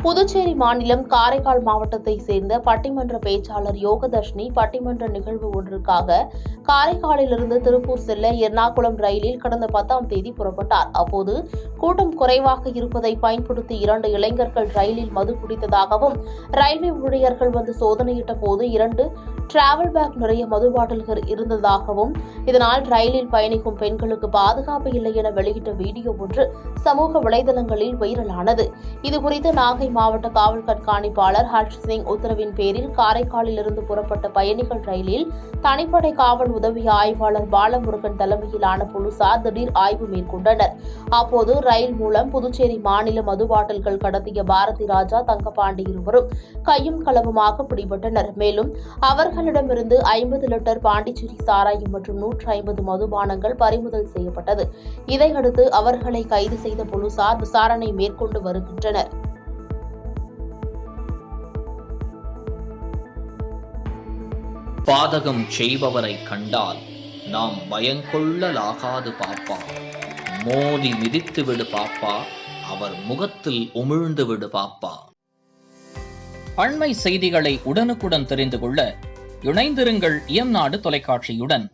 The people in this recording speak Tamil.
புதுச்சேரி மாநிலம் காரைக்கால் மாவட்டத்தை சேர்ந்த பட்டிமன்ற பேச்சாளர் யோகதர்ஷினி பட்டிமன்ற நிகழ்வு ஒன்றுக்காக காரைக்காலிலிருந்து திருப்பூர் செல்ல எர்ணாகுளம் ரயிலில் கடந்த 10ஆம் தேதி புறப்பட்டார். அப்போது கூட்டம் குறைவாக இருப்பதை பயன்படுத்தி 2 இளைஞர்கள் ரயிலில் மது குடித்ததாகவும், ரயில்வே ஊழியர்கள் வந்து சோதனையிட்ட போது 2 டிராவல் பேக் நிறைய மது பாட்டில்கள் இருந்ததாகவும், இதனால் ரயிலில் பயணிக்கும் பெண்களுக்கு பாதுகாப்பு இல்லை என வெளியிட்ட வீடியோ ஒன்று சமூக வலைதளங்களில் வைரலானது. இதுகுறித்து நாகை மாவட்ட காவல் கண்காணிப்பாளர் ஹர்ஷ் சிங் உத்தரவின் பேரில் காரைக்காலிலிருந்து புறப்பட்ட பயணிகள் ரயிலில் தனிப்படை காவல் உதவி ஆய்வாளர் பாலமுருகன் தலைமையிலான போலீசார் திடீர் ஆய்வு மேற்கொண்டனர். அப்போது ரயில் மூலம் புதுச்சேரி மாநில மது பாட்டில்கள் கடத்திய பாரதி ராஜா, தங்கபாண்டி இருவரும் கையும் களவுமாக பிடிபட்டனர். மேலும் அவர்களிடமிருந்து 50 லிட்டர் பாண்டிச்சேரி சாராயம் மற்றும் 150 மதுபானங்கள் பறிமுதல் செய்யப்பட்டது. இதையடுத்து அவர்களை கைது செய்த போலீசார் விசாரணை மேற்கொண்டு வருகின்றனர். பாதகம் செய்பவரை கண்டால் நாம் பயங்கொள்ளலாகாது பாப்பா. மோதி மிதித்து விடு பாப்பா, அவர் முகத்தில் உமிழ்ந்து விடு பாப்பா. அண்மை செய்திகளை உடனுக்குடன் தெரிந்து கொள்ள இணைந்திருங்கள் இயம்நாடு தொலைக்காட்சியுடன்.